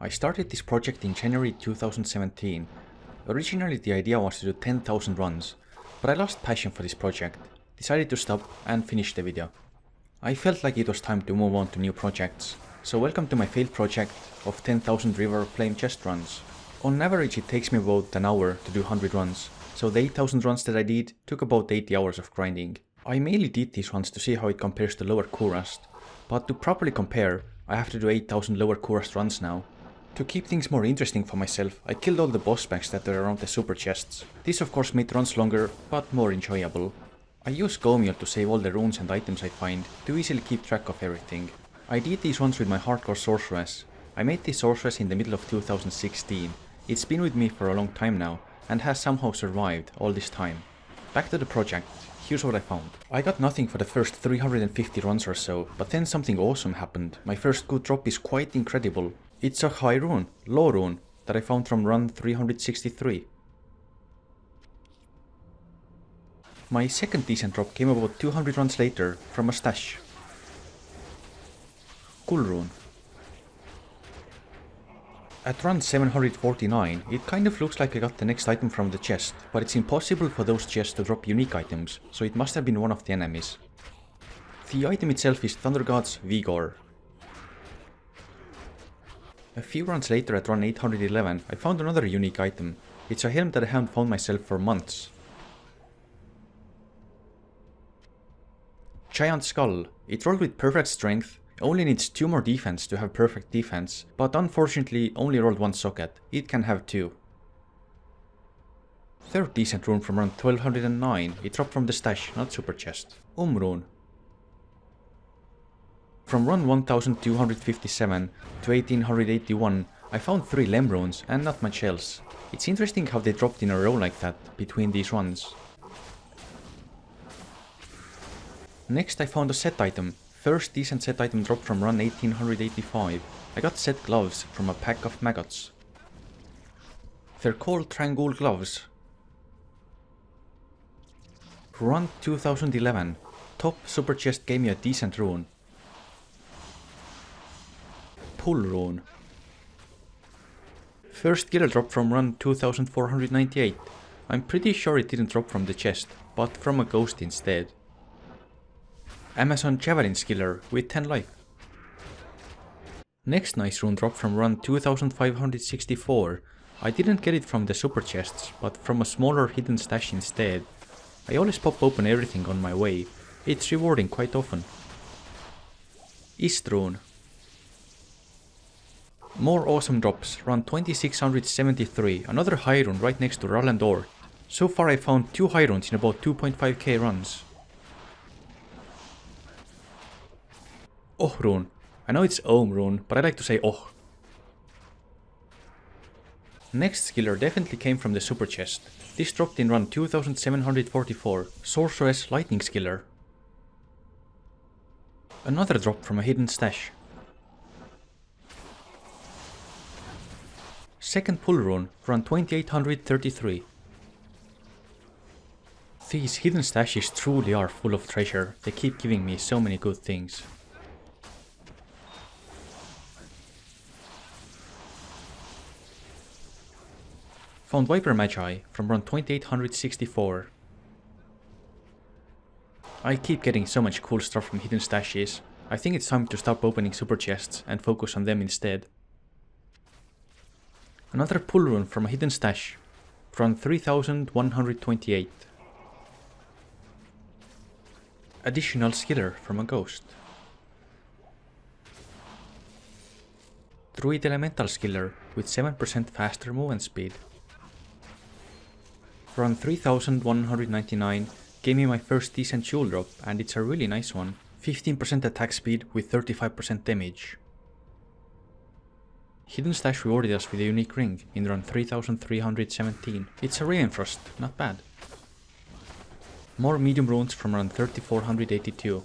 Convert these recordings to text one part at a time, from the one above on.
I started this project in January 2017. Originally the idea was to do 10,000 runs, but I lost passion for this project, decided to stop and finish the video. I felt like it was time to move on to new projects, so welcome to my failed project of 10,000 river flame chest runs. On average it takes me about an hour to do 100 runs, so the 8,000 runs that I did took about 80 hours of grinding. I mainly did these runs to see how it compares to lower Kurast, but to properly compare I have to do 8,000 lower Kurast runs now. To keep things more interesting for myself, I killed all the boss packs that were around the super chests. This of course made runs longer, but more enjoyable. I use Gomiel to save all the runes and items I find, to easily keep track of everything. I did these runs with my hardcore sorceress. I made this sorceress in the middle of 2016. It's been with me for a long time now, and has somehow survived all this time. Back to the project, here's what I found. I got nothing for the first 350 runs or so, but then something awesome happened. My first good drop is quite incredible. It's a high rune, low rune, that I found from run 363. My second decent drop came about 200 runs later from a stash. Cool rune. At run 749, it kind of looks like I got the next item from the chest, but it's impossible for those chests to drop unique items, so it must have been one of the enemies. The item itself is Thunder God's Vigor. A few runs later at run 811, I found another unique item. It's a helm that I haven't found myself for months. Giant Skull. It rolled with perfect strength, only needs 2 more defense to have perfect defense, but unfortunately only rolled 1 socket, it can have 2. Third decent rune from run 1209, it dropped from the stash, not super chest. Rune. From run 1257 to 1881, I found 3 Lem runes and not much else. It's interesting how they dropped in a row like that between these runs. Next I found a set item. First decent set item dropped from run 1885. I got set gloves from a pack of maggots. They're called Trangul gloves. Run 2011. Top super chest gave me a decent rune. Pull rune. First skill drop from run 2498. I'm pretty sure it didn't drop from the chest, but from a ghost instead. Amazon Javelin skiller with 10 life. Next nice rune drop from run 2564. I didn't get it from the super chests, but from a smaller hidden stash instead. I always pop open everything on my way. It's rewarding quite often. Ist rune. More awesome drops, run 2673, another high rune right next to Rallandor. So far I found 2 high runes in about 2.5k runs. Rune. I know it's rune, but I like to say Next skiller definitely came from the super chest. This dropped in run 2744, Sorceress Lightning skiller. Another drop from a hidden stash. Second pull rune, run 2833. These hidden stashes truly are full of treasure, they keep giving me so many good things. Found Viper Magi from run 2864. I keep getting so much cool stuff from hidden stashes, I think it's time to stop opening super chests and focus on them instead. Another pull rune from a hidden stash, run 3128. Additional skiller from a ghost. Druid Elemental skiller with 7% faster movement speed. Run 3199 gave me my first decent jewel drop, and it's a really nice one. 15% attack speed with 35% damage. Hidden stash rewarded us with a unique ring in run 3317. It's a Rainfrost, not bad. More medium runes from run 3482.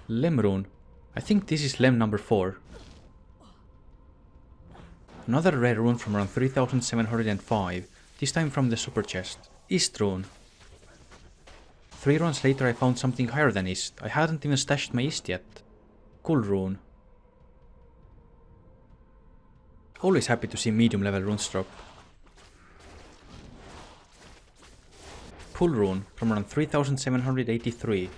Lem rune. I think this is Lem number 4. Another rare rune from run 3705, this time from the super chest. Ist rune. 3 runs later I found something higher than Ist. I hadn't even stashed my Ist yet. Cool rune. Always happy to see medium level runes drop. Pull rune from around 3783.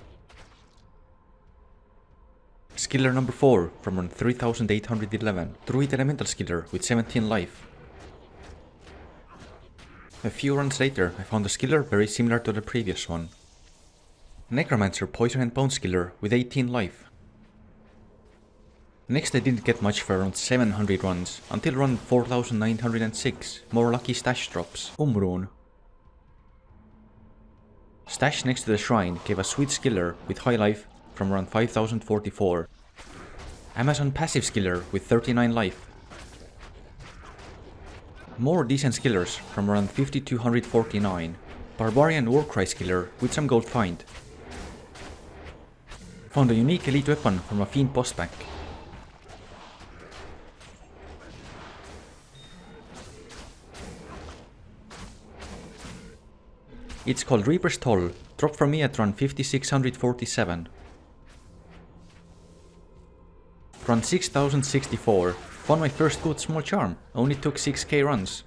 Skiller number 4 from around 3811. Druid elemental skiller with 17 life. A few runs later I found a skiller very similar to the previous one. Necromancer poison and bone skiller with 18 life. Next I didn't get much for around 700 runs, until run 4906, more lucky stash drops. Rune. Stash next to the shrine gave a sweet skiller with high life from around 5044. Amazon passive skiller with 39 life. More decent skillers from around 5249. Barbarian Warcry skiller with some gold find. Found a unique elite weapon from a fiend boss pack. It's called Reaper's Toll, dropped from me at run 5647. Run 6064, found my first good small charm, only took 6k runs.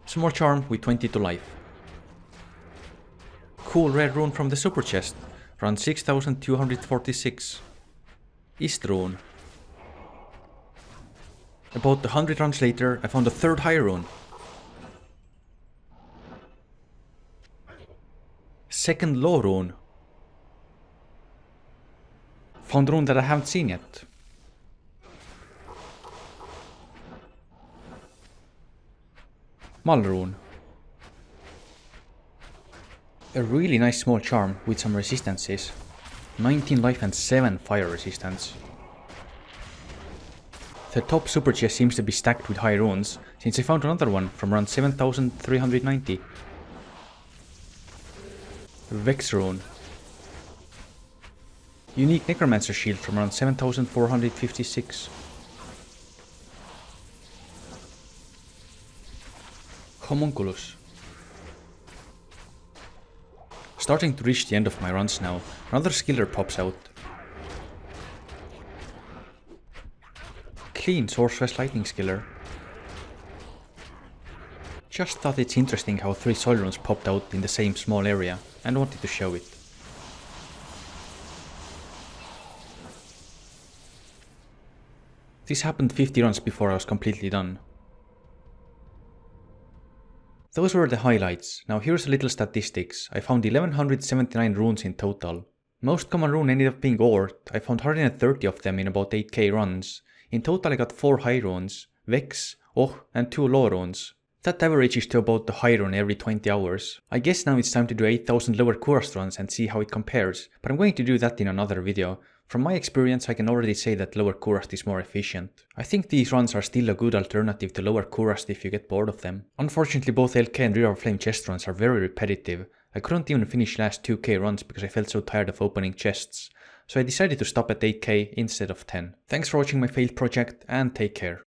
Small charm with 22 life. Cool rare rune from the super chest, run 6246. East rune. About 100 runs later I found a third high rune. Second low rune. Found rune that I haven't seen yet. Mull rune. A really nice small charm with some resistances. 19 life and 7 fire resistance. The top super chest seems to be stacked with high runes, since I found another one from around 7390. Vex rune. Unique necromancer shield from around 7456. Homunculus. Starting to reach the end of my runs now, another skiller pops out. Clean Sorceress Lightning skiller. Just thought it's interesting how 3 soil runes popped out in the same small area, and wanted to show it. This happened 50 runs before I was completely done. Those were the highlights. Now here's a little statistics. I found 1179 runes in total. Most common rune ended up being Ort. I found 130 of them in about 8k runs. In total I got 4 high runes, Vex, and 2 low runes. That averages to about the high rune every 20 hours. I guess now it's time to do 8000 lower Kurast runs and see how it compares, but I'm going to do that in another video. From my experience I can already say that lower Kurast is more efficient. I think these runs are still a good alternative to lower Kurast if you get bored of them. Unfortunately both LK and Rear of Flame chest runs are very repetitive. I couldn't even finish last 2k runs because I felt so tired of opening chests. So I decided to stop at 8k instead of 10. Thanks for watching my failed project and take care.